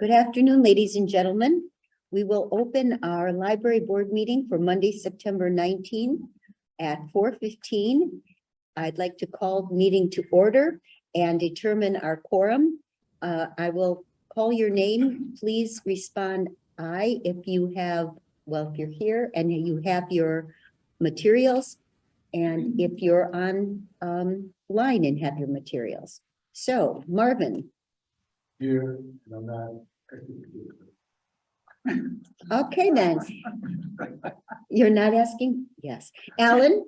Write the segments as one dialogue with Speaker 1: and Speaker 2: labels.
Speaker 1: Good afternoon, ladies and gentlemen. We will open our library board meeting for Monday, September 19 at 4:15. I'd like to call the meeting to order and determine our quorum. I will call your name. Please respond aye if you have, well, if you're here and you have your materials, and if you're on line and have your materials. So Marvin.
Speaker 2: Here, and I'm not.
Speaker 1: Okay, then. You're not asking? Yes. Alan?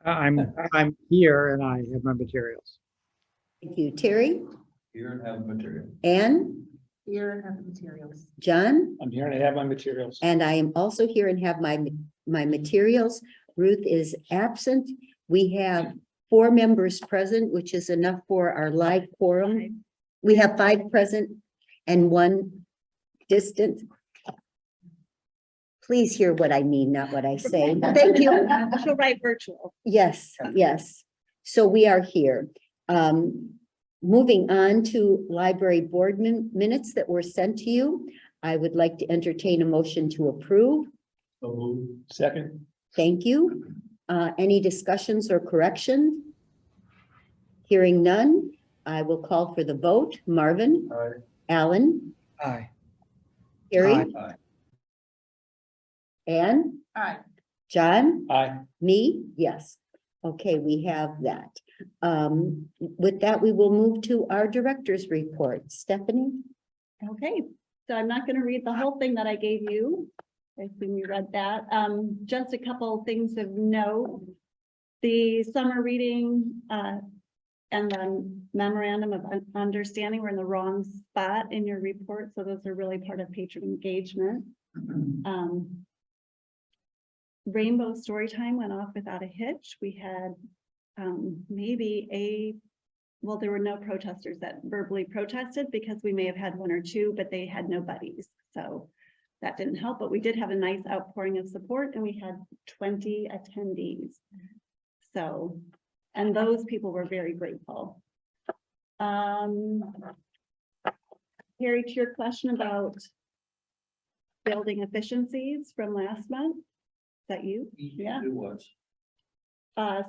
Speaker 3: I'm here and I have my materials.
Speaker 1: Thank you. Terry?
Speaker 2: Here and have material.
Speaker 1: Ann?
Speaker 4: Here and have the materials.
Speaker 1: John?
Speaker 3: I'm here and I have my materials.
Speaker 1: And I am also here and have my materials. Ruth is absent. We have 4 members present, which is enough for our live quorum. We have 5 present and 1 distant. Please hear what I mean, not what I say. Thank you.
Speaker 4: She'll write virtual.
Speaker 1: Yes, yes. So we are here. Moving on to library board minutes that were sent to you. I would like to entertain a motion to approve.
Speaker 2: So moved.
Speaker 3: Second.
Speaker 1: Thank you. Any discussions or corrections? Hearing none, I will call for the vote. Marvin?
Speaker 2: Aye.
Speaker 1: Alan?
Speaker 3: Aye.
Speaker 1: Terry?
Speaker 3: Aye.
Speaker 2: Aye.
Speaker 1: Ann?
Speaker 4: Aye.
Speaker 1: John?
Speaker 3: Aye.
Speaker 1: Me? Yes. Okay, we have that. With that, we will move to our director's report. Stephanie?
Speaker 4: Okay, so I'm not going to read the whole thing that I gave you. I assume you read that. Just a couple of things of note. The summer reading and the memorandum of understanding were in the wrong spot in your report. So those are really part of patron engagement. Rainbow Storytime went off without a hitch. We had well, there were no protesters that verbally protested because we may have had 1 or 2, but they had no buddies. So that didn't help, but we did have a nice outpouring of support and we had 20 attendees. So, and those people were very grateful. Harry, to your question about building efficiencies from last month, is that you? Yeah.
Speaker 2: It was.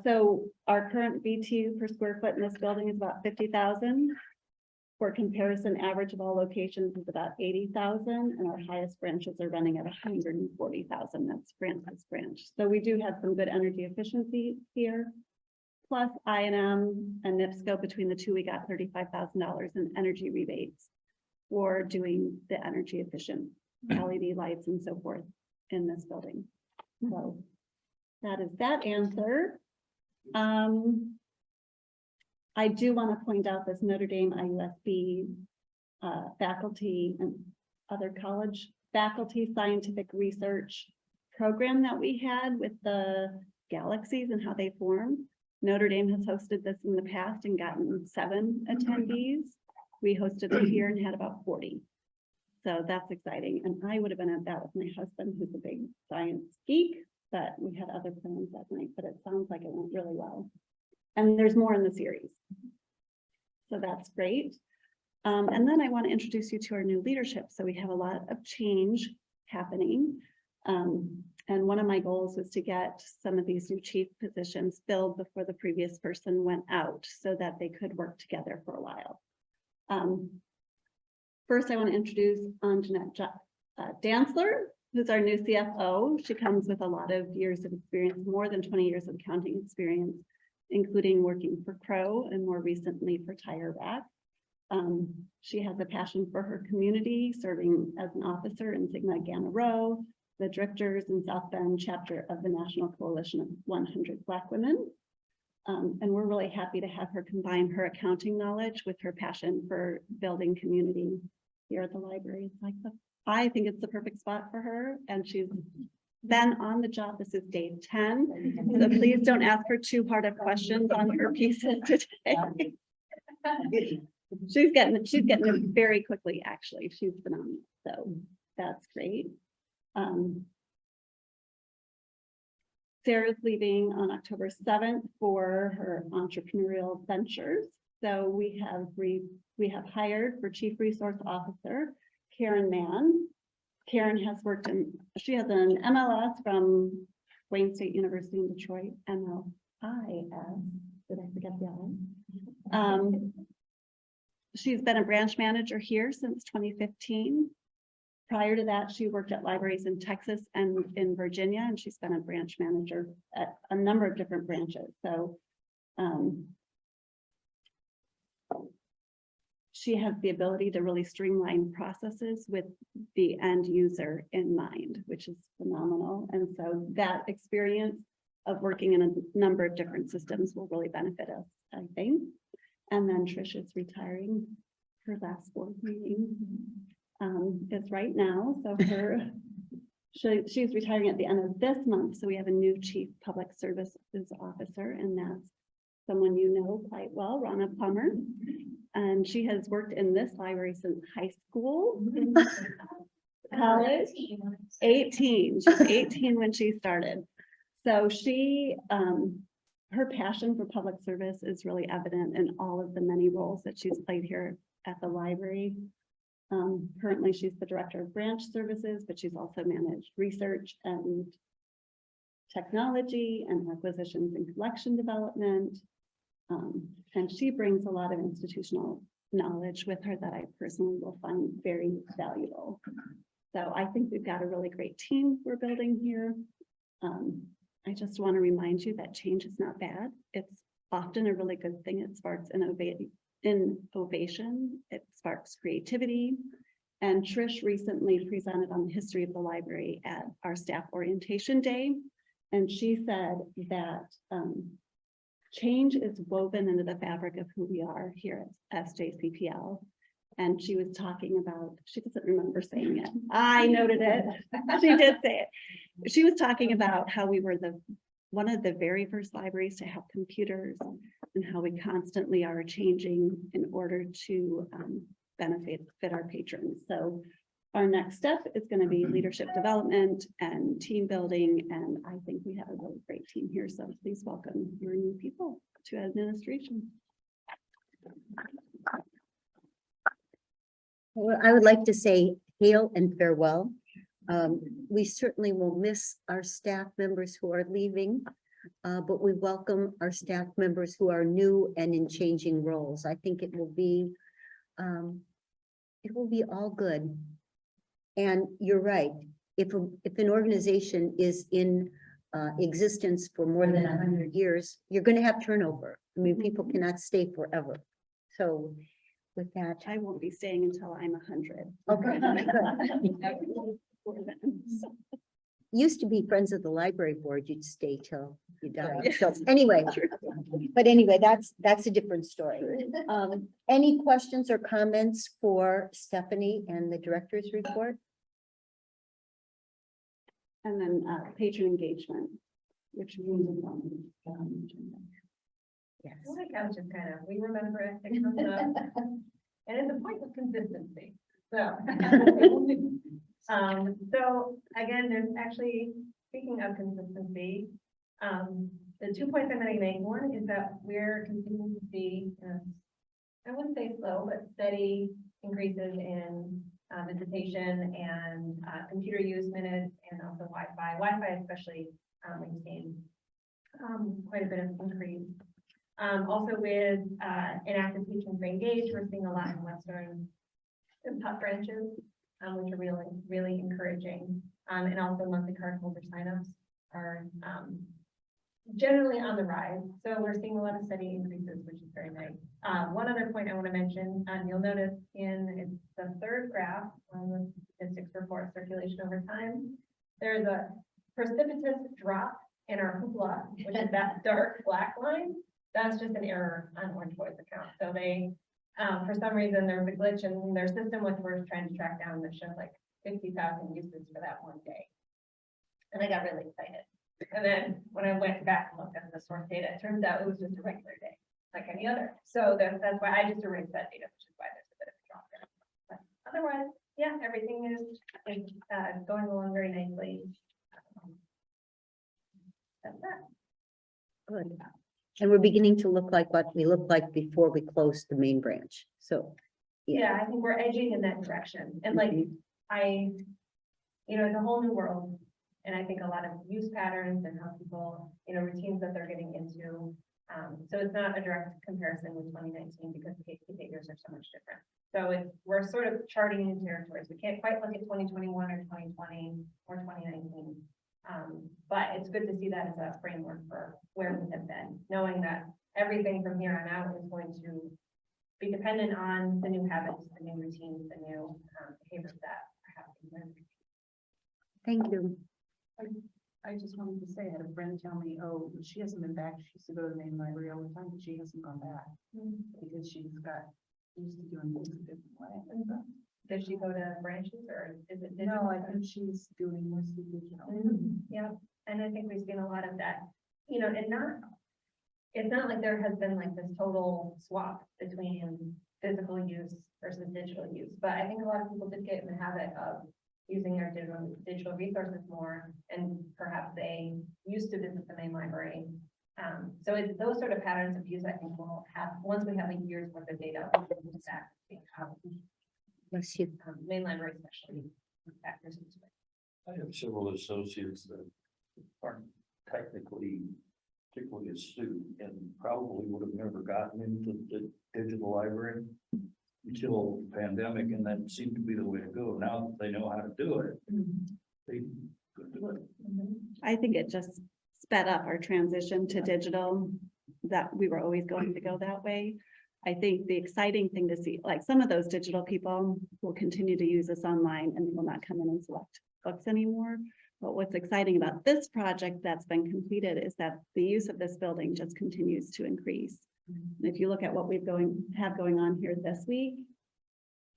Speaker 4: So our current BTU per square foot in this building is about 50,000. For comparison, average of all locations is about 80,000, and our highest branches are running at 140,000. That's Francis branch. So we do have some good energy efficiency here. Plus I&M and NIPSCO, between the 2, we got $35,000 in energy rebates for doing the energy efficient LED lights and so forth in this building. So that is that answer. I do want to point out this Notre Dame IUSB faculty and other college faculty scientific research program that we had with the galaxies and how they form. Notre Dame has hosted this in the past and gotten 7 attendees. We hosted it here and had about 40. So that's exciting. And I would have been at that with my husband, who's a big science geek, but we had other plans that night, but it sounds like it went really well. And there's more in the series. So that's great. And then I want to introduce you to our new leadership. So we have a lot of change happening. And one of my goals was to get some of these new chief positions filled before the previous person went out so that they could work together for a while. First, I want to introduce Anjanette Dantzler, who's our new CFO. She comes with a lot of years of experience, more than 20 years of accounting experience, including working for Crow and more recently for Tire Rack. She has a passion for her community, serving as an officer in Sigma Gamma Rho, the Drifters in South Bend chapter of the National Coalition of 100 Black Women. And we're really happy to have her combine her accounting knowledge with her passion for building community here at the library. It's like I think it's the perfect spot for her, and she's been on the job. This is day 10, so please don't ask her too hard of questions on her pieces today. She's getting it very quickly. Actually, she's phenomenal. So that's great. Sarah's leaving on October 7th for her entrepreneurial ventures. So we have hired for Chief Resource Officer Karen Mann. Karen has worked she has an MLS from Wayne State University in Detroit, MLIS. Did I forget the I? She's been a branch manager here since 2015. Prior to that, she worked at libraries in Texas and in Virginia, and she's been a branch manager at a number of different branches. So she has the ability to really streamline processes with the end user in mind, which is phenomenal. And so that experience of working in a number of different systems will really benefit us, I think. And then Trish is retiring. Her last board meeting is right now. So she's retiring at the end of this month. So we have a new chief public services officer, and that's someone you know quite well, Rana Plummer. And she has worked in this library since high school, college, 18. She's 18 when she started. So her passion for public service is really evident in all of the many roles that she's played here at the library. Currently, she's the director of branch services, but she's also managed research and technology and acquisitions and collection development. And she brings a lot of institutional knowledge with her that I personally will find very valuable. So I think we've got a really great team we're building here. I just want to remind you that change is not bad. It's often a really good thing. It sparks innovation, it sparks creativity. And Trish recently presented on the history of the library at our staff orientation day. And she said that change is woven into the fabric of who we are here at SJCPL. And she was talking about, she doesn't remember saying it. I noted it. She did say it. She was talking about how we were one of the very first libraries to have computers, and how we constantly are changing in order to fit our patrons. So our next step is going to be leadership development and team building. And I think we have a really great team here. So please welcome your new people to administration.
Speaker 1: Well, I would like to say hail and farewell. We certainly will miss our staff members who are leaving, but we welcome our staff members who are new and in changing roles. I think it will be all good. And you're right. If an organization is in existence for more than 100 years, you're going to have turnover. I mean, people cannot stay forever. So with that,
Speaker 4: I won't be staying until I'm 100.
Speaker 1: okay. Used to be friends of the library board, you'd stay till you died. So anyway, that's a different story. Any questions or comments for Stephanie and the director's report?
Speaker 4: And then patron engagement, which means
Speaker 1: Yes.
Speaker 5: I like how it's just kind of, we remember it, it comes up, and it's a point of consistency, so. So again, there's actually, speaking of consistency, the 2 points I'm going to make. One is that we're continuing to see, I wouldn't say slow, but steady increases in visitation and computer use minutes, and also Wi-Fi. Wi-Fi especially, we've seen quite a bit of increase. Also with inactive patrons engaged, we're seeing a lot in Western and top branches, which are really, really encouraging. And also monthly cardholder signups are generally on the rise. So we're seeing a lot of steady increases, which is very nice. One other point I want to mention, you'll notice it's the third graph on the statistics report, circulation over time. There's a precipitous drop in our hoopla, which is that dark black line. That's just an error on Orange Boy's account. So they, for some reason, there was a glitch in their system, which we're trying to track down, that showed like 50,000 uses for that one day. And I got really excited. And then when I went back and looked at the source data, it turns out it was just a regular day, like any other. So that's why I just erased that data, which is why there's a bit of a drop there. But otherwise, yeah, everything is going along very nicely. That's that.
Speaker 1: Good. And we're beginning to look like what we looked like before we closed the main branch. So
Speaker 5: Yeah, I think we're edging in that direction. And like,
Speaker 1: Mhm.
Speaker 5: It's a whole new world. And I think a lot of use patterns and how people, routines that they're getting into. So it's not a direct comparison with 2019 because the behaviors are so much different. So we're sort of charting new territories. We can't quite look at 2021 or 2020 or 2019. But it's good to see that as a framework for where we have been, knowing that everything from here on out is going to be dependent on the new habits, the new routines, the new behaviors that are happening.
Speaker 1: Thank you.
Speaker 6: I just wanted to say, I had a friend tell me, oh, she hasn't been back. She used to go to the main library all the time, but she hasn't gone back because she's got used to doing things a different way.
Speaker 5: Does she go to branches or is it?
Speaker 6: No, I think she's doing mostly digital.
Speaker 5: Yeah, and I think we've seen a lot of that, it's not like there has been like this total swap between physical use versus digital use, but I think a lot of people did get in the habit of using their digital resources more, and perhaps they used to visit the main library. So it's those sort of patterns of use I think we'll have, once we have a year's worth of data.
Speaker 1: Bless you.
Speaker 5: Main library especially factors into it.
Speaker 2: I have several associates that aren't technically particularly astute and probably would have never gotten into the digital library until the pandemic, and that seemed to be the way to go. Now that they know how to do it, they could do it.
Speaker 4: I think it just sped up our transition to digital, that we were always going to go that way. I think the exciting thing to see, like some of those digital people will continue to use us online and they will not come in and select books anymore. But what's exciting about this project that's been completed is that the use of this building just continues to increase. And if you look at what we've have going on here this week,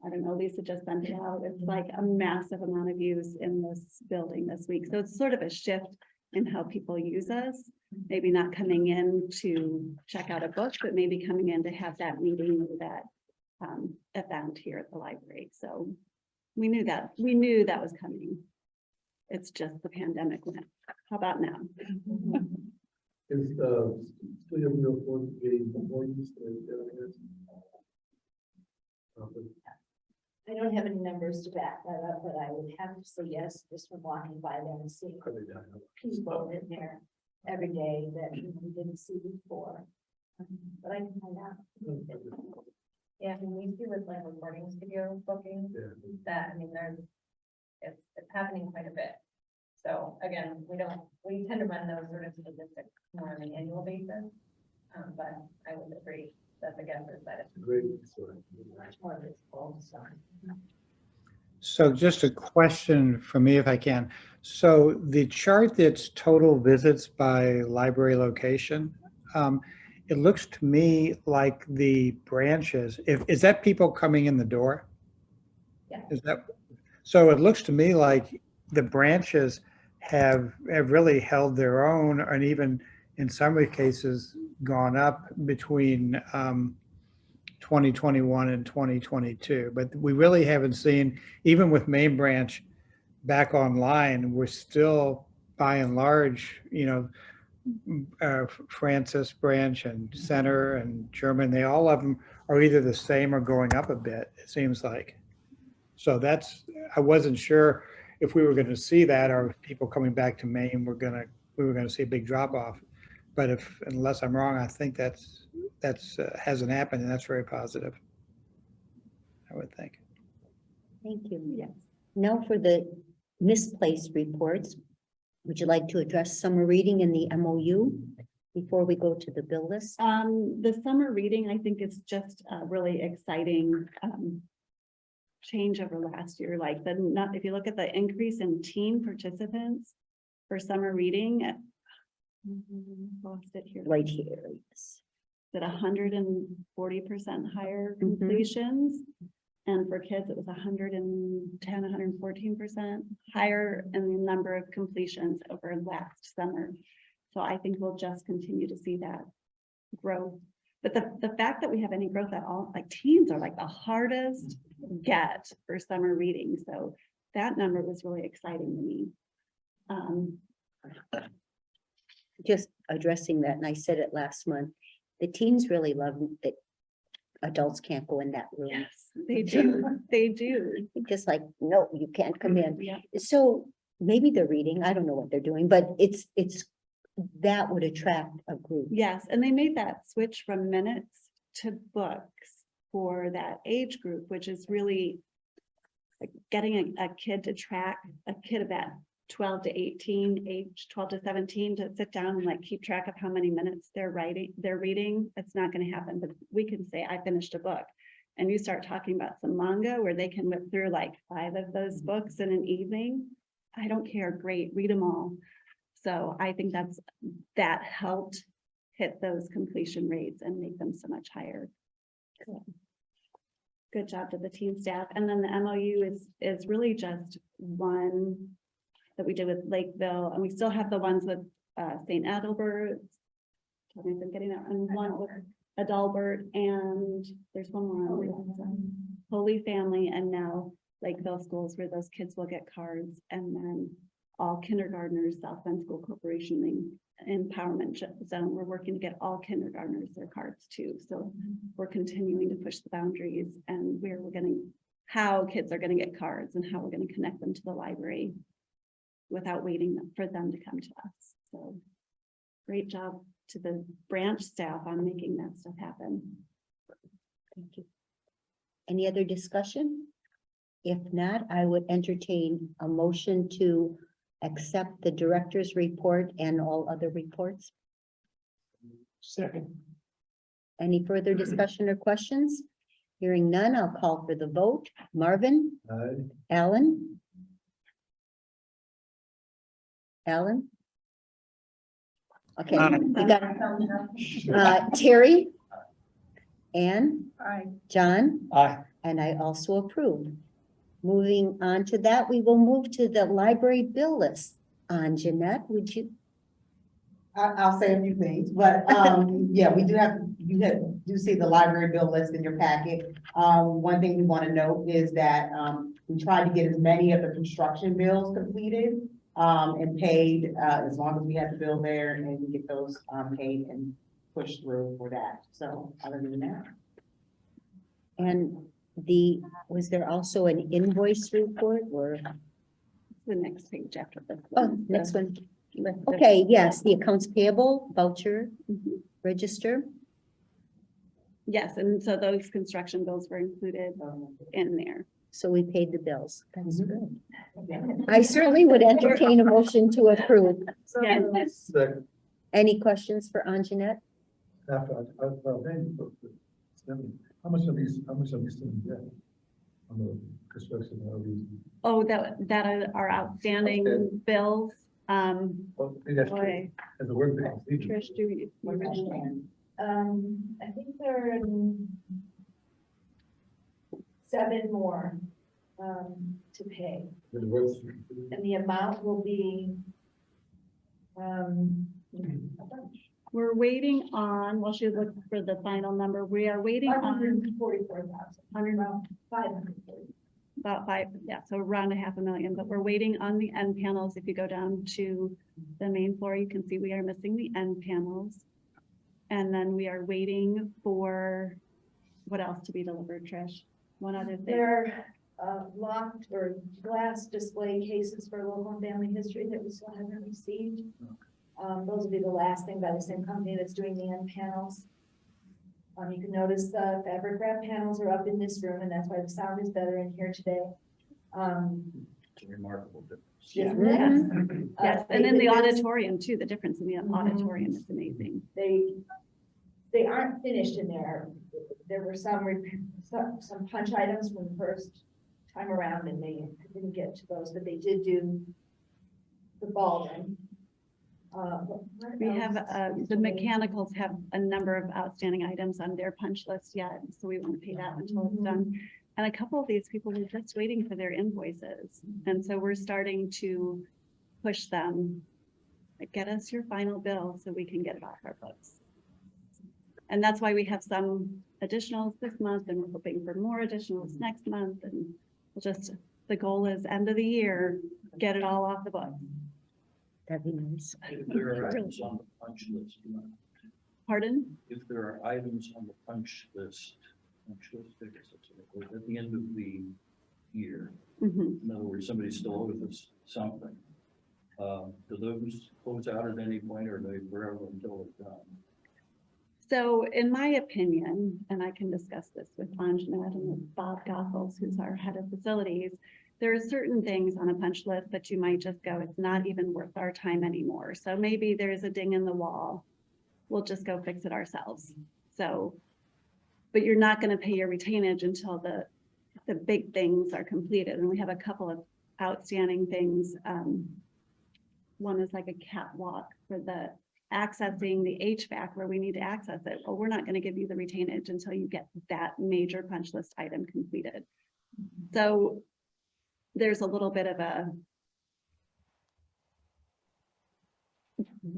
Speaker 4: I don't know, Lisa just sent it out. It's like a massive amount of use in this building this week. So it's sort of a shift in how people use us. Maybe not coming in to check out a book, but maybe coming in to have that meeting or that event here at the library. So we knew that was coming. It's just the pandemic went. How about now?
Speaker 2: Is still having no phone getting appointments?
Speaker 7: I don't have any numbers to back that up, but I would have to say yes, just from walking by them and seeing people in there every day that we didn't see before. But I can find out.
Speaker 5: Yeah, and we see with like recording studio bookings that, it's happening quite a bit. So again, we tend to run those sort of statistics more on an annual basis. But I would agree that the guess is that it's
Speaker 2: Great.
Speaker 7: Much more visible, so.
Speaker 3: So just a question for me if I can. So the chart that's total visits by library location, it looks to me like the branches, is that people coming in the door?
Speaker 5: Yeah.
Speaker 3: So it looks to me like the branches have really held their own, and even in some cases gone up between 2021 and 2022. But we really haven't seen, even with main branch back online, we're still by and large, Francis branch and Center and German, all of them are either the same or going up a bit, it seems like. So I wasn't sure if we were going to see that, or if people coming back to Maine we were going to see a big drop off. But unless I'm wrong, I think that's hasn't happened, and that's very positive, I would think.
Speaker 1: Thank you.
Speaker 4: Yes.
Speaker 1: Now for the misplaced reports. Would you like to address summer reading in the MOU before we go to the bill list?
Speaker 4: The summer reading, I think it's just a really exciting change over last year. Like if you look at the increase in teen participants for summer reading, lost it here.
Speaker 1: Right here, yes.
Speaker 4: At 140% higher completions. And for kids, it was 110, 114% higher in the number of completions over last summer. So I think we'll just continue to see that growth. But the fact that we have any growth at all, like teens are like the hardest get for summer reading. So that number was really exciting to me.
Speaker 1: Just addressing that, and I said it last month, the teens really love that adults can't go in that room.
Speaker 4: Yes. They do, they do.
Speaker 1: Just like, no, you can't come in.
Speaker 4: Yeah,
Speaker 1: So maybe they're reading, I don't know what they're doing, but it's, that would attract a group.
Speaker 4: yes, and they made that switch from minutes to books for that age group, which is really like getting a kid to track, a kid of that 12 to 18, age 12 to 17 to sit down and like keep track of how many minutes they're reading. It's not going to happen, but we can say, I finished a book. And you start talking about some manga where they can whip through like 5 of those books in an evening. I don't care, great, read them all. So I think that helped hit those completion rates and make them so much higher. Good job to the team staff. And then the MOU is really just one that we did with Lakeville, and we still have the ones with St. Adalbert. Tell me if I'm getting that, and one with Adalbert, and there's one more on Holy Family, and now Lakeville schools where those kids will get cards, and then all kindergartners, South Bend School Corporation Empowerment Zone. We're working to get all kindergartners their cards too. So we're continuing to push the boundaries and where we're getting, how kids are going to get cards and how we're going to connect them to the library without waiting for them to come to us. So great job to the branch staff on making that stuff happen.
Speaker 1: Thank you. Any other discussion? If not, I would entertain a motion to accept the director's report and all other reports.
Speaker 3: Second.
Speaker 1: Any further discussion or questions? Hearing none, I'll call for the vote. Marvin? Alan? Alan? Okay, you got Terry? Ann?
Speaker 6: Aye.
Speaker 1: John?
Speaker 3: Aye.
Speaker 1: And I also approve. Moving on to that, we will move to the library bill list. Jeanette, would you?
Speaker 8: I'll say a few things, but, yeah, we do have, do see the library bill list in your packet. One thing we want to note is that, we tried to get as many of the construction bills completed, and paid, as long as we had the bill there and we get those, paid and pushed through for that. So other than that.
Speaker 1: And was there also an invoice report or?
Speaker 4: The next page after this.
Speaker 1: Oh, next one. Okay, yes, the accounts payable voucher
Speaker 4: Mhm.
Speaker 1: register.
Speaker 4: Yes, and so those construction bills were included in there.
Speaker 1: So we paid the bills. That's
Speaker 8: Mhm.
Speaker 1: good. I certainly would entertain a motion to approve.
Speaker 4: Yes.
Speaker 1: Any questions for Anjanette?
Speaker 9: How much of these still in debt? On the construction, of these?
Speaker 4: Oh, that are outstanding
Speaker 9: Okay.
Speaker 4: bills.
Speaker 9: Well, maybe that's true.
Speaker 4: Boy,
Speaker 9: As the work. becomes easier.
Speaker 4: Trish, do you remember?
Speaker 7: I think there are 7 more, to pay,
Speaker 9: As the work-
Speaker 7: and the amount will be,
Speaker 4: We're waiting on, well, she looked for the final number. We are waiting on
Speaker 7: 544,000,
Speaker 4: 100,
Speaker 7: around 540.
Speaker 4: about 5, yeah, so around $500,000, but we're waiting on the end panels. If you go down to the main floor, you can see we are missing the end panels. And then we are waiting for what else to be delivered, Trish? One other thing.
Speaker 7: There are locked or glass display cases for local and family history that we still haven't received. Those will be the last thing by the same company that's doing the end panels. You can notice the fabric wrap panels are up in this room, and that's why the sound is better in here today.
Speaker 2: It's a remarkable difference.
Speaker 7: Isn't it?
Speaker 4: Yes, and in the auditorium too, the difference in the auditorium is amazing.
Speaker 7: They aren't finished in there. There were some punch items from the first time around, and they didn't get to those, but they did do the ballroom.
Speaker 4: We have, the mechanicals have a number of outstanding items on their punch list yet, so we won't pay that until it's done. And a couple of these people were just waiting for their invoices. And so we're starting to push them, like, get us your final bill so we can get it off our books. And that's why we have some additionals this month, and we're hoping for more additionals next month. And we'll just, the goal is end of the year, get it all off the books.
Speaker 1: That'd be nice.
Speaker 2: If there are items on the punch list,
Speaker 4: Pardon?
Speaker 2: if there are items on the punch list At the end of the year,
Speaker 4: Mhm.
Speaker 2: in other words, somebody still owes us something. Do those close out at any point, or are they forever until it's done?
Speaker 4: So in my opinion, and I can discuss this with Anjanette and with Bob Goethals, who's our head of facilities, there are certain things on a punch list that you might just go, it's not even worth our time anymore. So maybe there's a ding in the wall. We'll just go fix it ourselves. So, but you're not going to pay your retainage until the big things are completed. And we have a couple of outstanding things. One is like a catwalk for the accessing the HVAC where we need to access it. Well, we're not going to give you the retainage until you get that major punch list item completed. So there's a little bit of a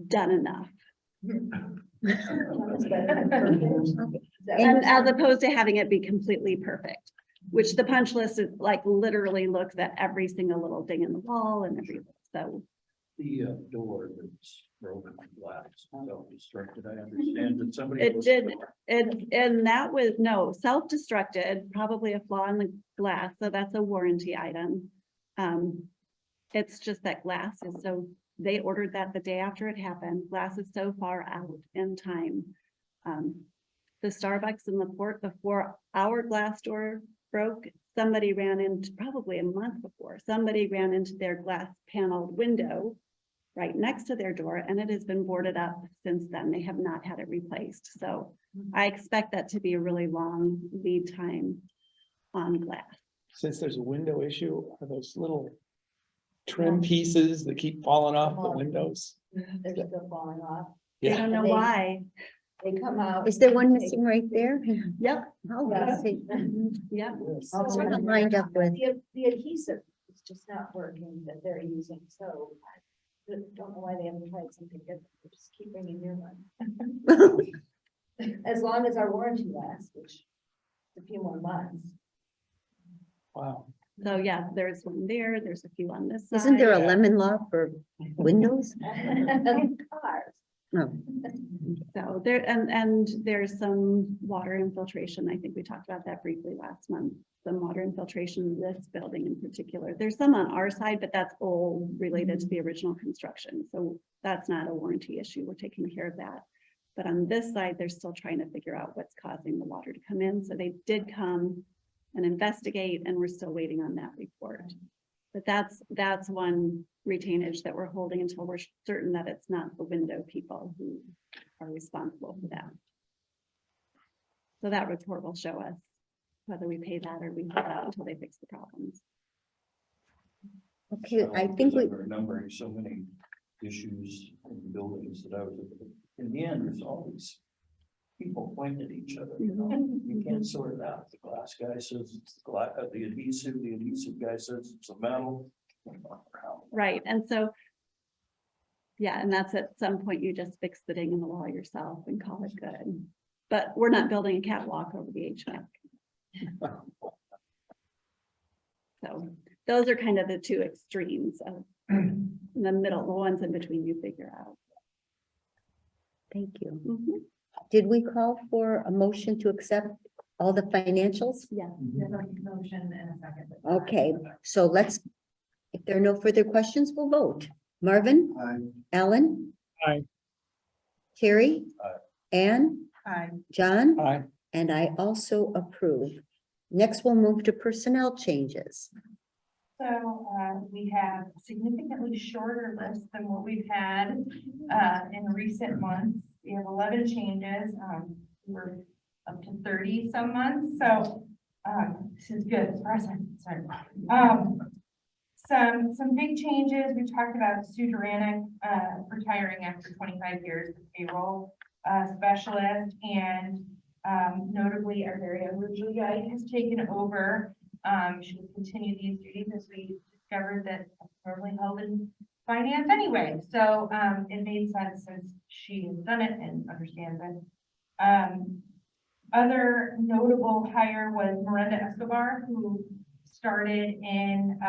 Speaker 4: done enough. And as opposed to having it be completely perfect, which the punch list is like literally looks at every single little ding in the wall and everything. So
Speaker 2: The door that's broken glass, self-destructed, I understand that somebody.
Speaker 4: it
Speaker 2: was-
Speaker 4: did, and that was, no, self-destructed, probably a flaw in the glass, so that's a warranty item. It's just that glass is so, they ordered that the day after it happened, glass is so far out in time. The Starbucks in the port before our glass door broke, somebody ran into, probably a month before, somebody ran into their glass paneled window right next to their door, and it has been boarded up since then. They have not had it replaced. So I expect that to be a really long lead time on glass.
Speaker 10: Since there's a window issue, are those little trim pieces that keep falling off the windows?
Speaker 7: They're still falling off.
Speaker 4: I
Speaker 10: Yeah,
Speaker 4: don't know
Speaker 7: They-
Speaker 4: why.
Speaker 7: They come out.
Speaker 1: Is there one missing right there?
Speaker 4: Yep,
Speaker 1: Oh, let's see.
Speaker 4: yep.
Speaker 1: I'll try to line up with.
Speaker 7: The adhesive is just not working that they're using, so I don't know why they haven't tried something different. They just keep bringing new one. As long as our warranty lasts, which is a few more months.
Speaker 10: wow.
Speaker 4: So yeah, there's one there. There's a few on this side.
Speaker 1: Isn't there a lemon law for windows?
Speaker 7: Cars.
Speaker 1: No.
Speaker 4: So there, and there's some water infiltration. I think we talked about that briefly last month. Some water infiltration in this building in particular. There's some on our side, but that's all related to the original construction. So that's not a warranty issue. We're taking care of that. But on this side, they're still trying to figure out what's causing the water to come in. So they did come and investigate, and we're still waiting on that report. But that's one retainage that we're holding until we're certain that it's not the window people who are responsible for that. So that report will show us whether we pay that or we hold out until they fix the problems.
Speaker 1: Okay, I think we,
Speaker 2: Because I'm remembering so many issues in the buildings that I was, in the end, there's always people pointing at each other, you know, you can't sort it out. The glass guy says it's the glass, the adhesive guy says it's a metal.
Speaker 4: Right, and so, yeah, and that's at some point you just fix the ding in the wall yourself and call it good. But we're not building a catwalk over the HVAC. So those are kind of the two extremes of the middle, the ones in between you figure out.
Speaker 1: thank you.
Speaker 4: Mhm.
Speaker 1: Did we call for a motion to accept all the financials?
Speaker 4: Yeah.
Speaker 6: Motion and a second.
Speaker 1: Okay, so let's, if there are no further questions, we'll vote. Marvin? Alan?
Speaker 3: Aye.
Speaker 1: Terry?
Speaker 2: Aye.
Speaker 1: Anne?
Speaker 6: Hi.
Speaker 1: John?
Speaker 10: Aye.
Speaker 1: And I also approve. Next, we'll move to personnel changes.
Speaker 5: So, we have a significantly shorter list than what we've had, in recent months. We have 11 changes. We're up to 30 some months, so, this is good, as far as I'm concerned. Some big changes. We talked about Sue Duranick, retiring after 25 years as payroll, specialist, and, notably our very own Julia has taken over. She will continue these duties as we discovered that it's normally held in finance anyway. So it made sense since she has done it and understands it. Other notable hire was Miranda Escobar, who started in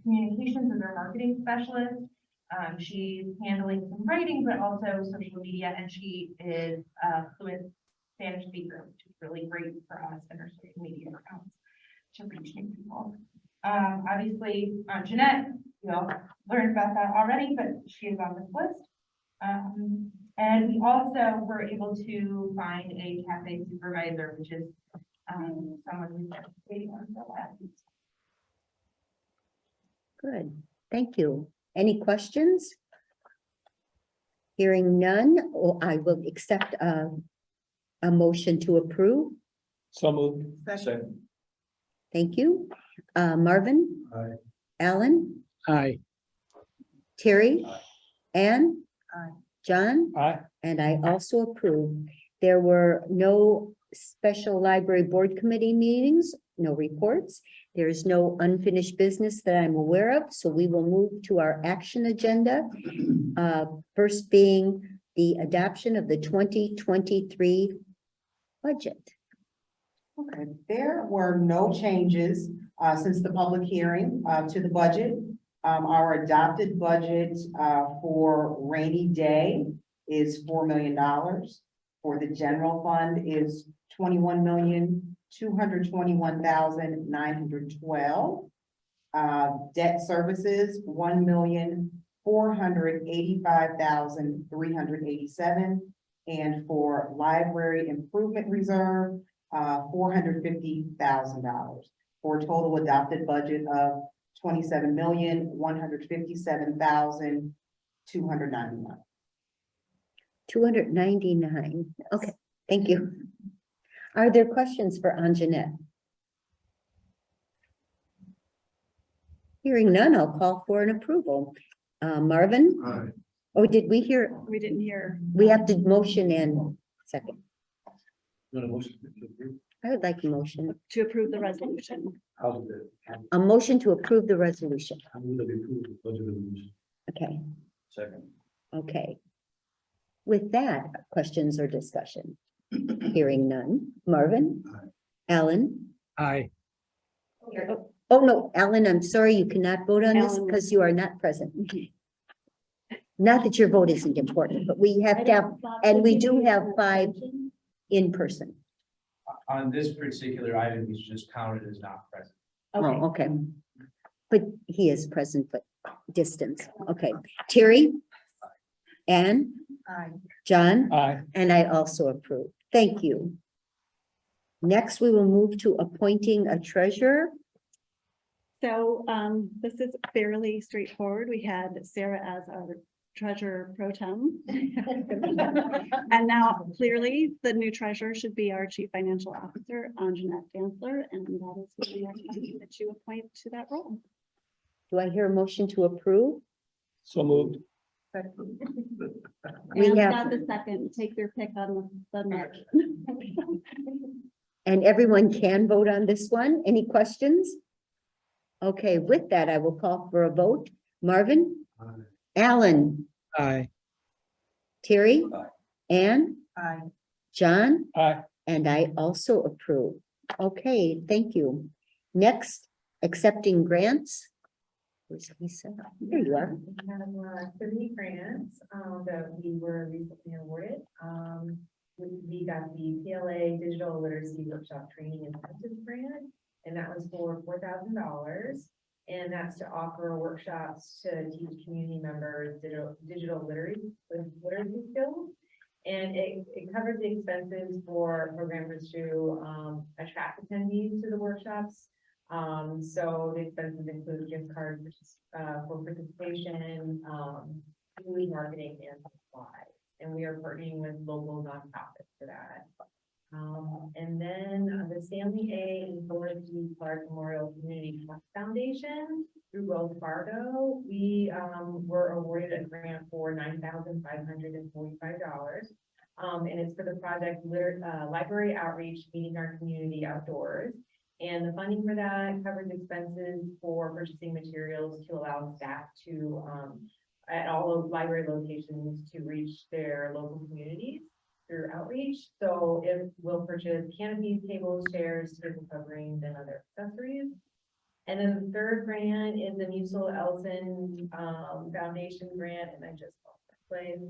Speaker 5: communications as our marketing specialist. She's handling some writing, but also social media, and she is fluent Spanish speaker, which is really great for us and our social media accounts to reach new people. Obviously, Jeanette, we all learned about that already, but she is on this list. And we also were able to find a cafe supervisor, which is someone who's waiting on for a while.
Speaker 1: Good, thank you. Any questions? Hearing none, I will accept a motion to approve.
Speaker 10: So moved.
Speaker 2: Second.
Speaker 1: Thank you. Marvin?
Speaker 9: Aye.
Speaker 1: Alan?
Speaker 3: Aye.
Speaker 1: Terry?
Speaker 2: Aye.
Speaker 1: Ann?
Speaker 6: Aye.
Speaker 1: John?
Speaker 3: Aye.
Speaker 1: And I also approve. There were no special library board committee meetings, no reports. There is no unfinished business that I'm aware of, so we will move to our action agenda. First being the adoption of the 2023 budget.
Speaker 8: Okay, there were no changes since the public hearing to the budget. Our adopted budget for rainy day is $4 million. For the general fund is $21,221,912. Debt services, $1,485,387. And for library improvement reserve, $450,000 for a total adopted budget of $27,157,299.
Speaker 1: 299. Okay, thank you. Are there questions for Anjanette? Hearing none, I'll call for an approval. Marvin?
Speaker 9: Aye.
Speaker 1: Oh, did we hear?
Speaker 4: We didn't hear.
Speaker 1: We have to motion in second.
Speaker 9: You want a motion to approve?
Speaker 1: I would like a motion,
Speaker 4: To approve the resolution.
Speaker 9: How's it?
Speaker 1: a motion to approve the resolution.
Speaker 9: How will it be approved, the budget resolution?
Speaker 1: Okay,
Speaker 2: Second.
Speaker 1: okay. With that, questions or discussion? Hearing none. Marvin?
Speaker 9: Aye.
Speaker 1: Alan?
Speaker 3: Aye.
Speaker 1: Oh, no, Alan, I'm sorry, you cannot vote on this
Speaker 4: Alan.
Speaker 1: because you are not present. Not that your vote isn't important, but we have to have, and we do have 5 in person.
Speaker 11: On this particular item, he's just counted as not present.
Speaker 1: Oh, okay. But he is present, but distance. Okay. Terry? Ann?
Speaker 6: Aye.
Speaker 1: John?
Speaker 10: Aye.
Speaker 1: And I also approve. Thank you. Next, we will move to appointing a treasurer.
Speaker 4: So this is fairly straightforward. We had Sarah as our treasurer pro tem. And now clearly the new treasurer should be our chief financial officer, Anjanette Dantzler, and that is what we are asking that you appoint to that role.
Speaker 1: Do I hear a motion to approve?
Speaker 10: So moved.
Speaker 1: We
Speaker 4: And
Speaker 1: have-
Speaker 4: got the second, take your pick on the motion.
Speaker 1: And everyone can vote on this one. Any questions? Okay, with that, I will call for a vote. Marvin?
Speaker 9: Aye.
Speaker 1: Alan?
Speaker 3: Aye.
Speaker 1: Terry?
Speaker 2: Aye.
Speaker 1: Ann?
Speaker 6: Aye.
Speaker 1: John?
Speaker 10: Aye.
Speaker 1: And I also approve. Okay, thank you. Next, accepting grants. Where's Lisa? There you are.
Speaker 5: We have 30 grants that we were recently awarded. We got the PLA Digital Literacy Workshop Training Incentive Grant, and that was for $4,000. And that's to offer workshops to teach community members digital literacy skills. And it covers the expenses for programmers to attract attendees to the workshops. So the expenses include gift cards for participation, food, marketing, and supplies. And we are partnering with local nonprofits for that. And then the Stanley A. and George D. Clark Memorial Community Trust Foundation through Wells Fargo, we were awarded a grant for $9,545. And it's for the project Library Outreach, Meeting Our Community Outdoors. And the funding for that covers expenses for purchasing materials to allow staff to, at all of library locations, to reach their local communities through outreach. So it will purchase canopies, tables, chairs, table coverings, and other accessories. And then the third grant is the Musil Elson Foundation grant, and I just lost my place.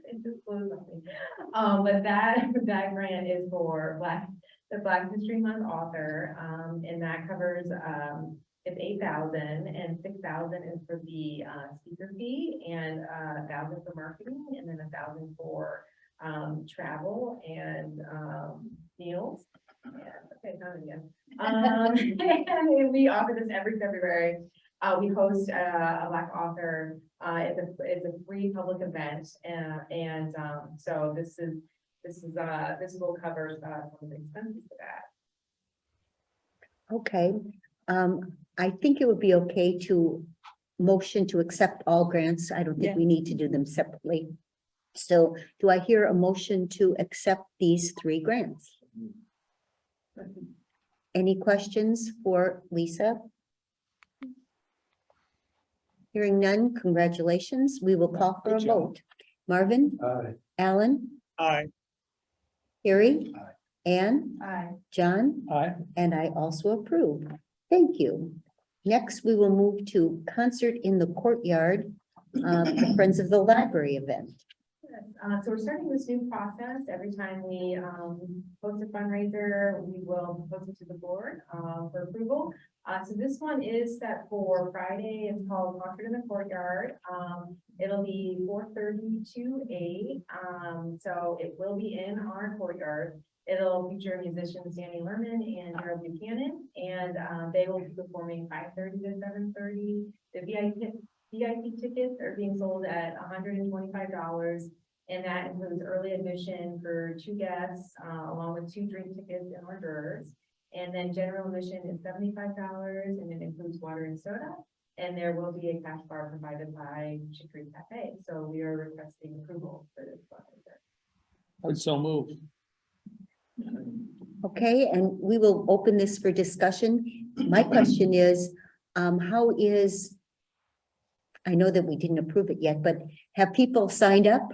Speaker 5: It just blew something. But that grant is for the Black History Month author, and that covers, it's 8,000 and 6,000 is for the speaker fee and 1,000 for marketing and then 1,000 for travel and meals. Yeah, okay, not again. And we offer this every February. We host a Black author. It's a free public event, and so this will cover some of the expenses for that.
Speaker 1: Okay, I think it would be okay to motion to accept all grants. I don't think
Speaker 4: Yeah.
Speaker 1: we need to do them separately. So do I hear a motion to accept these 3 grants? Any questions for Lisa? Hearing none, congratulations. We will call for a
Speaker 10: Good job.
Speaker 1: vote. Marvin,
Speaker 9: Aye.
Speaker 1: Alan,
Speaker 3: Aye.
Speaker 1: Harry,
Speaker 2: Aye.
Speaker 1: Anne,
Speaker 6: Aye.
Speaker 1: John,
Speaker 10: Aye.
Speaker 1: and I also approve. Thank you. Next, we will move to concert in the courtyard, the Friends of the Library event.
Speaker 5: So we're starting this new process. Every time we post a fundraiser, we will post it to the board for approval. So this one is set for Friday. It's called Concert in the Courtyard. It'll be 4:30 to 8. So it will be in our courtyard. It'll feature musicians Danny Lerman and Daryl Buchanan, and they will be performing 5:30 to 7:30. The VIP tickets are being sold at $125. And that includes early admission for 2 guests, along with 2 drink tickets and hors d'oeuvres. And then general admission is $75, and it includes water and soda. And there will be a cash bar provided by Chicory Cafe. So we are requesting approval for this fundraiser.
Speaker 10: I would so move.
Speaker 1: Okay, and we will open this for discussion. My question is, how is, I know that we didn't approve it yet, but have people signed up?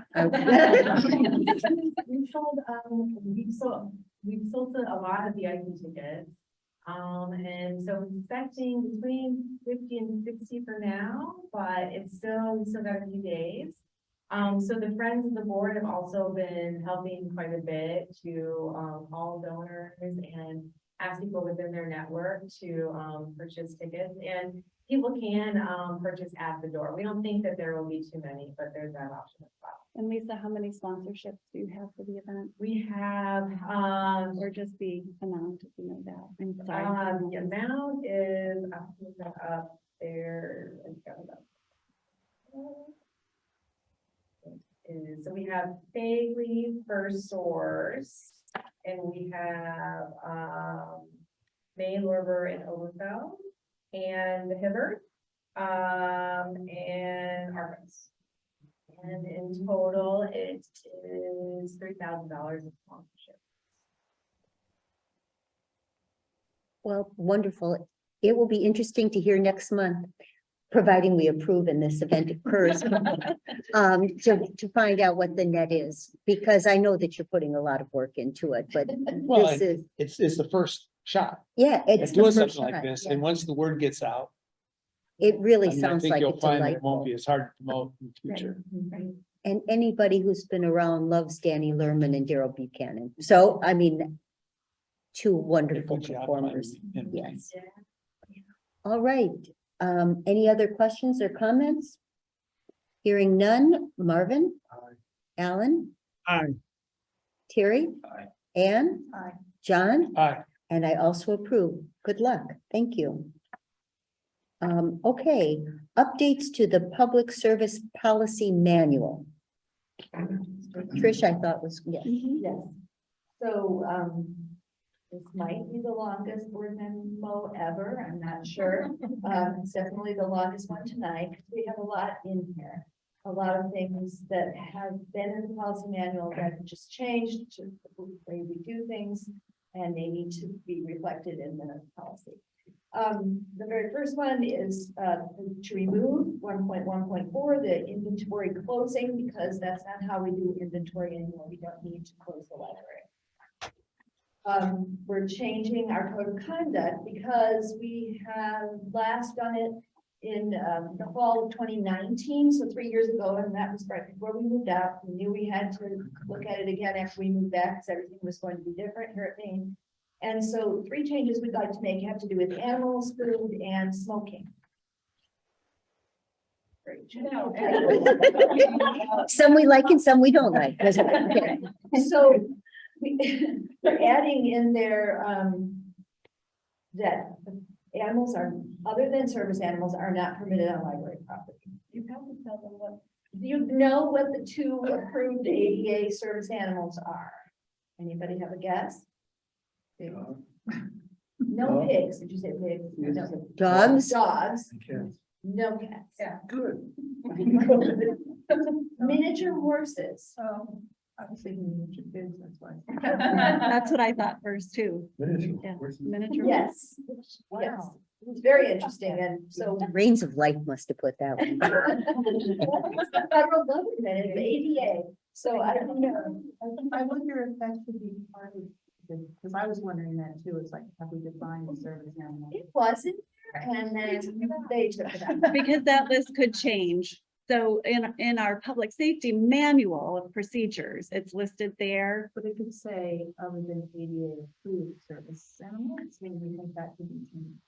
Speaker 5: We've sold a lot of VIP tickets. And so we're expecting between 50 and 60 for now, but we still got a few days. So the friends of the board have also been helping quite a bit to call donors and ask people within their network to purchase tickets, and people can purchase at the door. We don't think that there will be too many, but there's that option as well.
Speaker 4: And Lisa, how many sponsorships do you have for the event?
Speaker 5: We have
Speaker 4: Or just the amount, if you know that? I'm sorry.
Speaker 5: the amount is, I'll put that up there. It's got it up. So we have Bailey First Source, and we have May Lorber and Overfell, and the Hibbert, and Arcus. And in total, it is $3,000 of sponsorship.
Speaker 1: Well, wonderful. It will be interesting to hear next month, providing we approve and this event occurs, to find out what the net is, because I know that you're putting a lot of work into it, but
Speaker 10: Well,
Speaker 1: this is,
Speaker 10: It's the first shot
Speaker 1: yeah,
Speaker 10: at
Speaker 1: it's. the
Speaker 10: doing
Speaker 1: first
Speaker 10: something like
Speaker 1: time,
Speaker 10: this.
Speaker 1: yeah.
Speaker 10: And once the word gets out,
Speaker 1: It really
Speaker 10: I mean, I
Speaker 1: sounds
Speaker 10: think
Speaker 1: like
Speaker 10: you'll
Speaker 1: it's
Speaker 10: find that it won't
Speaker 1: delightful.
Speaker 10: be as hard to promote in the future.
Speaker 1: And anybody who's been around loves Danny Lerman and Daryl Buchanan. So, I mean, 2 wonderful
Speaker 10: Good job,
Speaker 1: performers.
Speaker 10: Glenn.
Speaker 1: Yes. All right. Any other questions or comments? Hearing none. Marvin?
Speaker 2: Aye.
Speaker 1: Alan?
Speaker 3: Aye.
Speaker 1: Terry?
Speaker 2: Aye.
Speaker 1: Anne?
Speaker 6: Aye.
Speaker 1: John?
Speaker 10: Aye.
Speaker 1: And I also approve. Good luck. Thank you. Okay, updates to the Public Service Policy Manual. Trish, I thought was, yes.
Speaker 7: Yes. So, this might be the longest board memo ever, I'm not sure. It's definitely the longest one tonight, because we have a lot in here. A lot of things that have been in the policy manual that have just changed to the way we do things, and they need to be reflected in the policy. The very first one is to remove 1.1.4, the inventory closing, because that's not how we do inventory anymore. We don't need to close the library. We're changing our code of conduct because we have last done it in the fall of 2019, so 3 years ago, and that was right before we moved out. We knew we had to look at it again after we moved back, because everything was going to be different here at Maine. And so 3 changes we'd like to make have to do with animals, food, and smoking.
Speaker 1: Some we like and some we don't like.
Speaker 7: So we're adding in there, that animals are, other than service animals, are not permitted on library property.
Speaker 4: You have to tell them what.
Speaker 7: Do you know what the 2 approved ADA service animals are? Anybody have a guess? No pigs, did you say pigs? No.
Speaker 1: Dogs?
Speaker 7: Dogs,
Speaker 9: Okay.
Speaker 7: no cats.
Speaker 6: Yeah.
Speaker 9: Good.
Speaker 7: Miniature horses.
Speaker 6: I was thinking miniature pigs, that's why.
Speaker 4: That's what I thought first too.
Speaker 9: Miniature.
Speaker 4: Yeah,
Speaker 9: Where's the-
Speaker 4: miniature.
Speaker 7: Yes, yes.
Speaker 6: Wow.
Speaker 7: It's very interesting, and so.
Speaker 1: Reigns of Life must have put that one.
Speaker 7: Federal government is ADA, so I don't know.
Speaker 6: I wonder if that should be part of the, because I was wondering that too, it's like, have we defined the service animal?
Speaker 7: It wasn't, and then they took it out.
Speaker 4: Because that list could change. So in our public safety manual of procedures, it's listed there.
Speaker 6: But it could say other than ADA approved service animals, maybe we think that could be changed.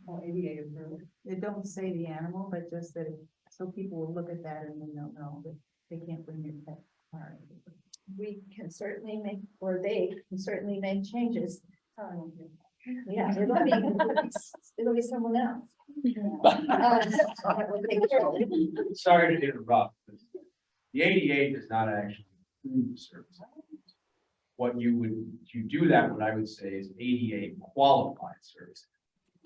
Speaker 6: Or ADA approved. They don't say the animal, but just that, so people will look at that and then they'll know that they can't bring their pet. car.
Speaker 7: We can certainly make, or they can certainly make changes. Yeah, it'll be someone else.
Speaker 11: Sorry to interrupt. The ADA does not actually approve the service. What you would, to do that, what I would say is ADA qualified service.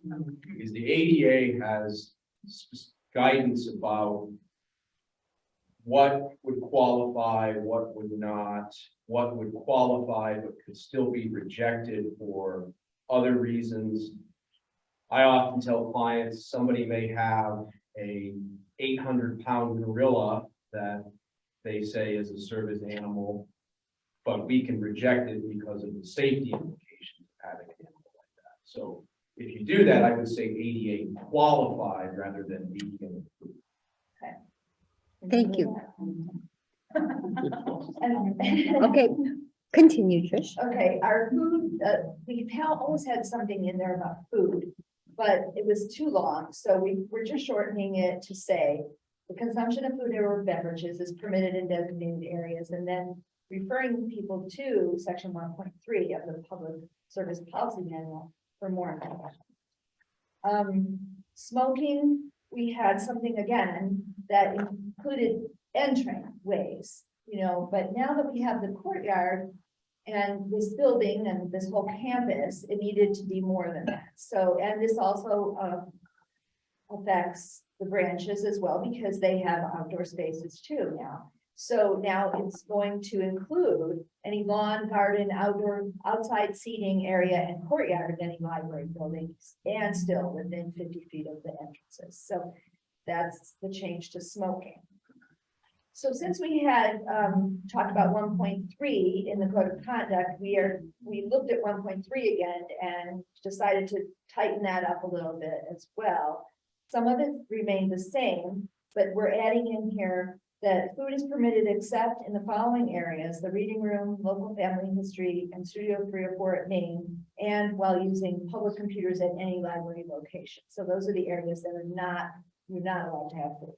Speaker 11: Because the ADA has guidance about what would qualify, what would not, what would qualify but could still be rejected for other reasons. I often tell clients, somebody may have a 800-pound gorilla that they say is a service animal, but we can reject it because of the safety implications of having an animal like that. So if you do that, I would say ADA qualified rather than ADA approved.
Speaker 1: Thank you.
Speaker 7: And-
Speaker 1: Okay, continue, Trish.
Speaker 7: Okay, our food, we've always had something in there about food, but it was too long, so we're just shortening it to say the consumption of food or beverages is permitted in designated areas, and then referring people to section 1.3 of the Public Service Policy Manual for more information. Smoking, we had something again that included entryways, you know, but now that we have the courtyard and this building and this whole campus, it needed to be more than that. So, and this also affects the branches as well, because they have outdoor spaces too now. So now it's going to include any lawn, garden, outdoor, outside seating area and courtyard of any library buildings, and still within 50 feet of the entrances. So that's the change to smoking. So since we had talked about 1.3 in the code of conduct, we looked at 1.3 again and decided to tighten that up a little bit as well. Some of it remained the same, but we're adding in here that food is permitted except in the following areas: the reading room, local family history, and Studio 3 or 4 at Maine, and while using public computers at any library location. So those are the areas that you're not allowed to have food.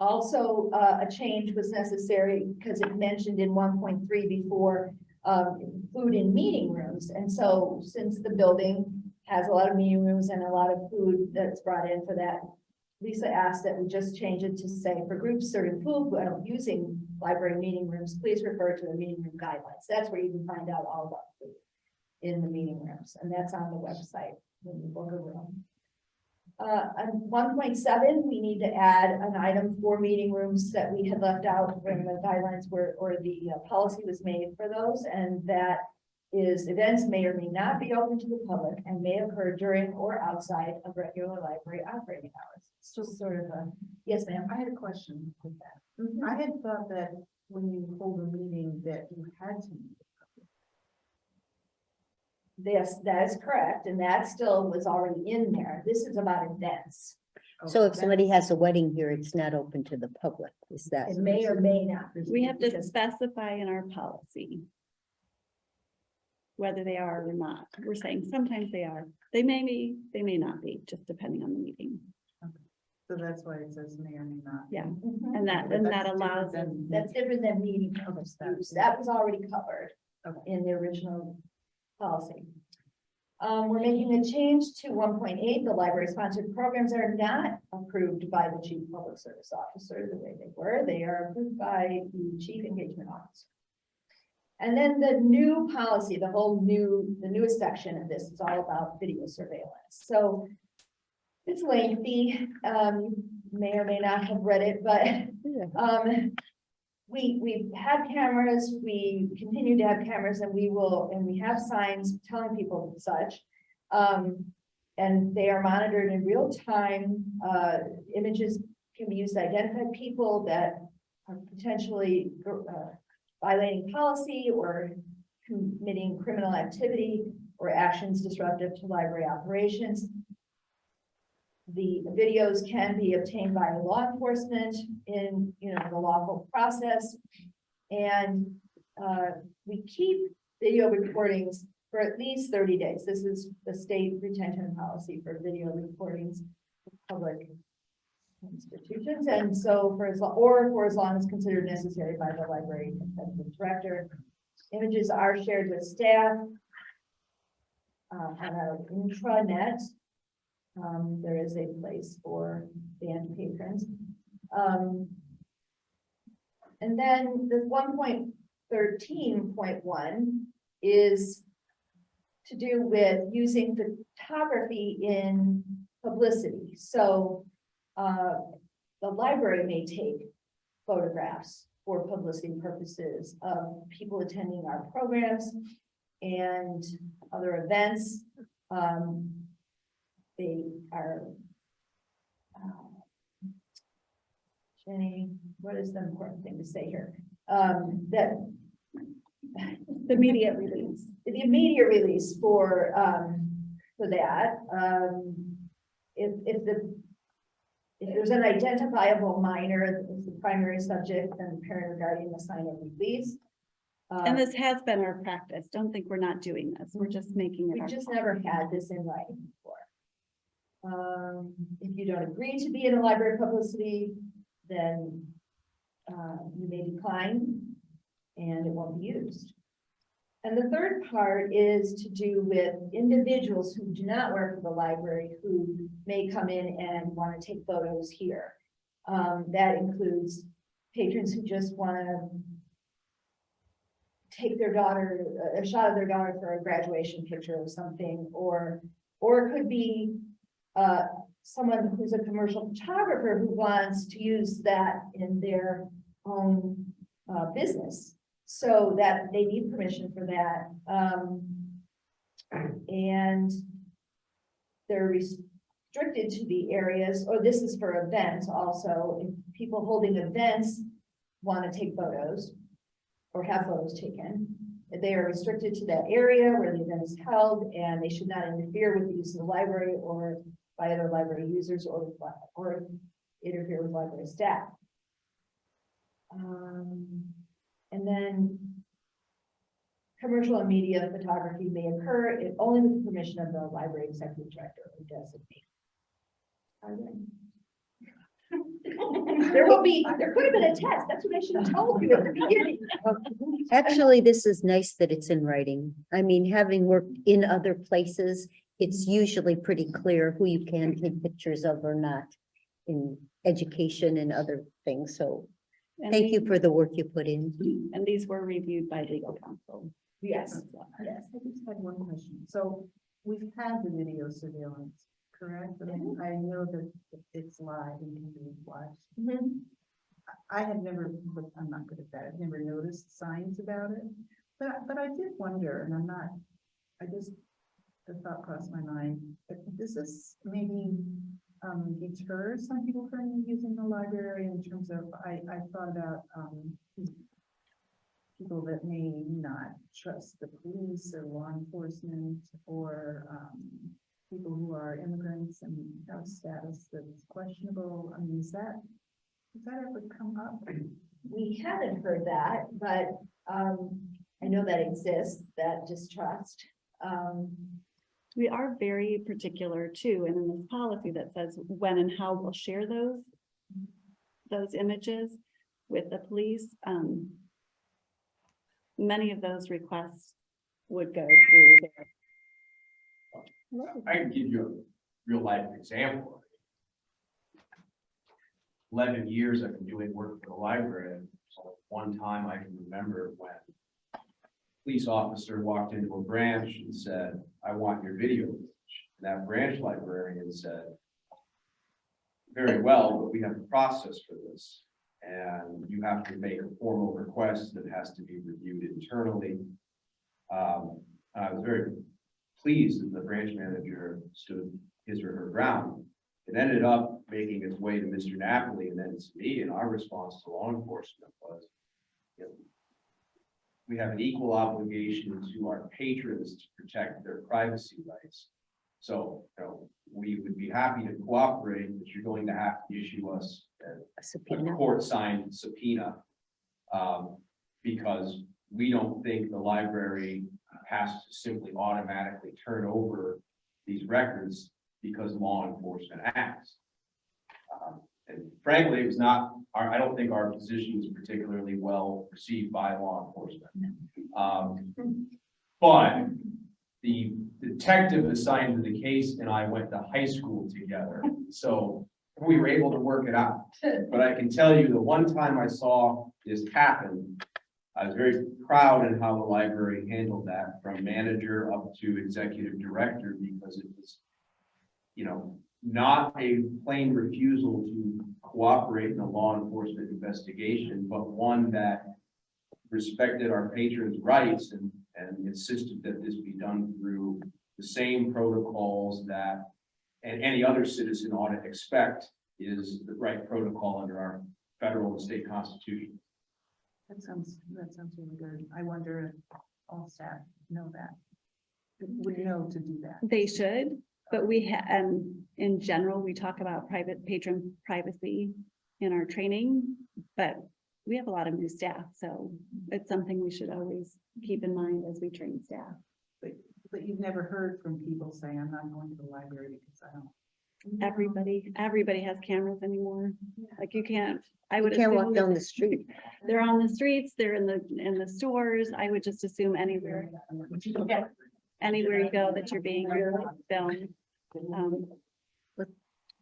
Speaker 7: Also, a change was necessary because it mentioned in 1.3 before food in meeting rooms. And so since the building has a lot of meeting rooms and a lot of food that's brought in for that, Lisa asked that we just change it to say, for groups serving food while using library meeting rooms, please refer to the meeting room guidelines. That's where you can find out all about food in the meeting rooms. And that's on the website when you book a room. On 1.7, we need to add an item for meeting rooms that we had left out when the guidelines were, or the policy was made for those. And that is, events may or may not be open to the public and may occur during or outside of regular library operating hours. It's just sort of a, yes, ma'am.
Speaker 6: I had a question with that. I had thought that when you hold a meeting that you had to.
Speaker 7: Yes, that is correct, and that still was already in there. This is about events.
Speaker 1: So if somebody has a wedding here, it's not open to the public, is that?
Speaker 7: It may or may not. be,
Speaker 4: We have to
Speaker 7: because
Speaker 4: specify in our policy whether they are or not. We're saying sometimes they are. They may be, they may not be, just depending on the meeting.
Speaker 6: So that's why it says may or may not.
Speaker 4: Yeah,
Speaker 7: Mhm.
Speaker 4: and that
Speaker 6: That's
Speaker 4: allows
Speaker 6: different
Speaker 4: them.
Speaker 6: than-
Speaker 7: That's different than meeting purpose use. That was already covered
Speaker 6: Okay.
Speaker 7: in the original policy. We're making a change to 1.8. The library sponsored programs are not approved by the chief public service officer the way they were. They are approved by the chief engagement officer. And then the new policy, the newest section of this is all about video surveillance. So it's lengthy. You may or may not have read it, but we've had cameras, we continue to have cameras, and we have signs telling people such. And they are monitored in real time. Images can be used to identify people that are potentially violating policy or committing criminal activity or actions disruptive to library operations. The videos can be obtained by law enforcement in, the lawful process. And we keep video recordings for at least 30 days. This is the state retention policy for video recordings of public institutions. And so for as long as considered necessary by the library executive director. Images are shared with staff on our intranet. There is a place for band patrons. And then the 1.13.1 is to do with using photography in publicity. So the library may take photographs for publicity purposes of people attending our programs and other events. They are, Jenny, what is the important thing to say here? That
Speaker 4: The immediate release.
Speaker 7: the immediate release for that, if there's an identifiable minor as the primary subject, then the parent or guardian will sign a release.
Speaker 4: And this has been our practice. Don't think we're not doing this. We're just making it.
Speaker 7: We
Speaker 4: our
Speaker 7: just
Speaker 4: policy.
Speaker 7: never had this in writing before. If you don't agree to be in a library publicity, then you may decline and it won't be used. And the third part is to do with individuals who do not work for the library who may come in and want to take photos here. That includes patrons who just want to take their daughter, a shot of their daughter for a graduation picture or something, or it could be someone who's a commercial photographer who wants to use that in their own business. So that they need permission for that. And they're restricted to the areas, or this is for events also, if people holding events want to take photos or have photos taken, they are restricted to that area where the event is held, and they should not interfere with the use of the library or by other library users or interfere with library staff. And then commercial and media photography may occur if only with the permission of the library executive director or designate. There could have been a test. That's what I should have told you at the beginning.
Speaker 1: Actually, this is nice that it's in writing. I mean, having worked in other places, it's usually pretty clear who you can take pictures of or not in education and other things. So
Speaker 4: And
Speaker 1: thank you
Speaker 4: these-
Speaker 1: for the work you put in.
Speaker 4: And these were reviewed by legal counsel.
Speaker 7: Yes,
Speaker 6: Yes, I just had one question. So we've had the video surveillance, correct? I mean, I know that it's live and can be watched.
Speaker 7: Mhm.
Speaker 6: I had never, I'm not good at that. I've never noticed signs about it. But I did wonder, and the thought crossed my mind, does this maybe deter some people from using the library in terms of, I thought about people that may not trust the police or law enforcement or, people who are immigrants and have status that's questionable. I mean, does that ever come up?
Speaker 7: We haven't heard that, but, I know that exists, that distrust.
Speaker 4: We are very particular too, and in this policy that says when and how we'll share those images with the police. Many of those requests would go through their.
Speaker 11: I can give you a real life example. 11 years I've been doing work for the library. So one time I can remember when a police officer walked into a branch and said, "I want your video footage." And that branch librarian said, "Very well, but we have a process for this. And you have to make a formal request that has to be reviewed internally." I was very pleased that the branch manager stood his or her ground. It ended up making its way to Mr. Napoli and then to me, and our response to law enforcement was, you know, we have an equal obligation to our patrons to protect their privacy rights. So, you know, we would be happy to cooperate, but you're going to have to issue us
Speaker 1: A
Speaker 11: a
Speaker 1: subpoena.
Speaker 11: court-signed subpoena. Because we don't think the library has to simply automatically turn over these records because law enforcement acts. And frankly, it was not, I don't think our position was particularly well received by law enforcement. But the detective assigned to the case and I went to high school together, so we were able to work it out. But I can tell you, the one time I saw this happen, I was very proud in how the library handled that, from manager up to executive director, because it was, you know, not a plain refusal to cooperate in a law enforcement investigation, but one that respected our patrons' rights and insisted that this be done through the same protocols that any other citizen ought to expect is the right protocol under our federal and state constitution.
Speaker 6: That sounds really good. I wonder if all staff know that, would know to do that.
Speaker 4: They should, but in general, we talk about private patron privacy in our training, but we have a lot of new staff, so it's something we should always keep in mind as we train staff.
Speaker 6: But you've never heard from people saying, "I'm not going to the library because I don't."
Speaker 4: Everybody has cameras anymore. Like you can't, I would
Speaker 1: You can't walk
Speaker 4: assume
Speaker 1: down the street.
Speaker 4: they're on the streets, they're in the stores. I would just assume anywhere you go that you're being filmed.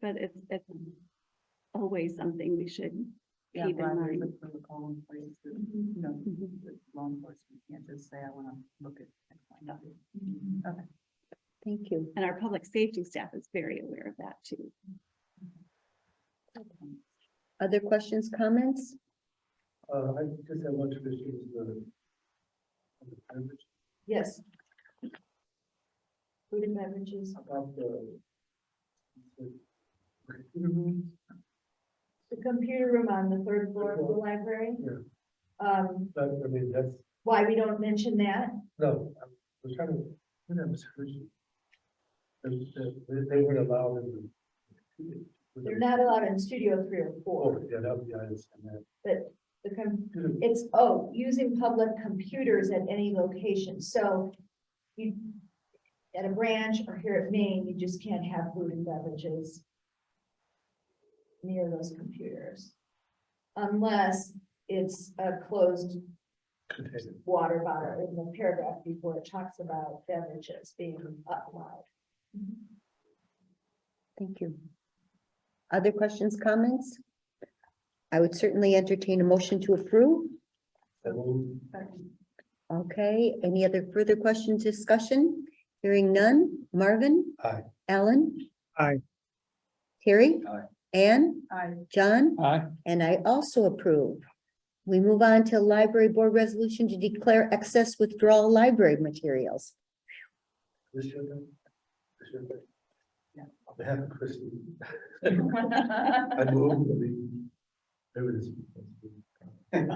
Speaker 4: But it's always something we should
Speaker 6: Yeah,
Speaker 4: keep in
Speaker 6: libraries
Speaker 4: mind.
Speaker 6: with protocol in place that, you know, that law enforcement can't just say, "I want to look at." Okay.
Speaker 1: Thank you.
Speaker 4: And our public safety staff is very aware of that too.
Speaker 1: Other questions, comments?
Speaker 9: I just have one tradition,
Speaker 7: Yes. Food and beverages.
Speaker 9: about computer rooms.
Speaker 7: The computer room on the third floor of the library.
Speaker 9: Yeah. But, I mean, that's,
Speaker 7: Why we don't mention that?
Speaker 9: no, I was trying to, that was tradition. They weren't allowed in the.
Speaker 7: They're not allowed in studio 3 or 4,
Speaker 9: Oh, yeah, that would be, I understand that.
Speaker 7: but
Speaker 9: Computer-
Speaker 7: it's, using public computers at any location, so you, at a branch or here at Maine, you just can't have food and beverages near those computers, unless it's a closed
Speaker 9: Container.
Speaker 7: water bottle in the paragraph before it talks about beverages being allowed.
Speaker 1: Thank you. Other questions, comments? I would certainly entertain a motion to approve. Okay, any other further questions, discussion? Hearing none. Marvin?
Speaker 9: Aye.
Speaker 1: Alan?
Speaker 3: Aye.
Speaker 1: Terry?
Speaker 11: Aye.
Speaker 1: Anne? John?
Speaker 10: Aye.
Speaker 1: And I also approve. We move on to library board resolution to declare excess withdrawal library materials.
Speaker 9: This should be. This should be. Yeah. On behalf of Christie. I move that we. There it is.
Speaker 1: I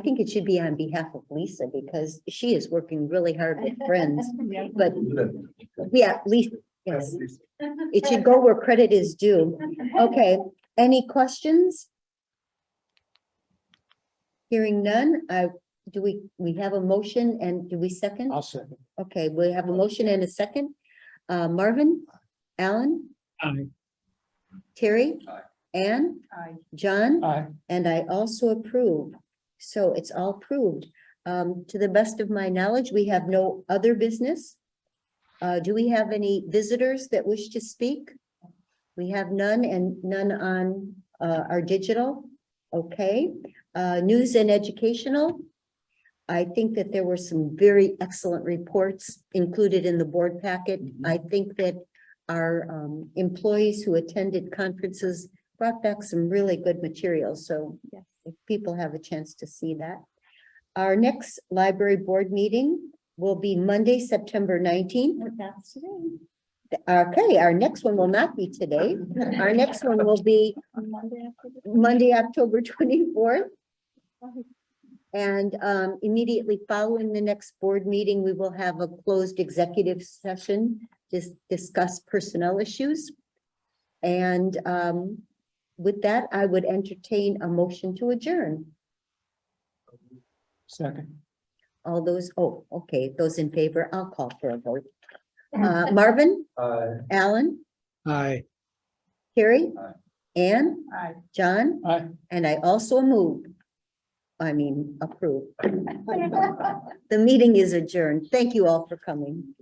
Speaker 1: think it should be on behalf of Lisa because she is working really hard with Friends, but yeah, at least, yes, it should go where credit is due. Okay, any questions? Hearing none, we have a motion and do we second?
Speaker 10: I'll second.
Speaker 1: Okay, we have a motion and a second. Marvin, Alan,
Speaker 10: Aye.
Speaker 1: Terry,
Speaker 2: Aye.
Speaker 1: Ann,
Speaker 6: Aye.
Speaker 1: John,
Speaker 10: Aye.
Speaker 1: and I also approve. So it's all approved. To the best of my knowledge, we have no other business. Do we have any visitors that wish to speak? We have none and none on our digital. Okay, news and educational. I think that there were some very excellent reports included in the board packet. I think that our employees who attended conferences brought back some really good materials. So
Speaker 4: Yes.
Speaker 1: if people have a chance to see that. Our next library board meeting will be Monday, September 19th.
Speaker 4: But that's today.
Speaker 1: Okay, our next one will not be today. Our next one will be
Speaker 4: On Monday after the.
Speaker 1: Monday, October 24th. And immediately following the next board meeting, we will have a closed executive session to discuss personnel issues. And with that, I would entertain a motion to adjourn.
Speaker 10: Second.
Speaker 1: All those, oh, okay, those in favor, I'll call for a vote. Marvin, Alan,
Speaker 3: Aye.
Speaker 1: Carrie,
Speaker 2: Aye.
Speaker 1: Ann,
Speaker 6: Aye.
Speaker 1: John,
Speaker 10: Aye.
Speaker 1: and I also approve. The meeting is adjourned. Thank you all for coming.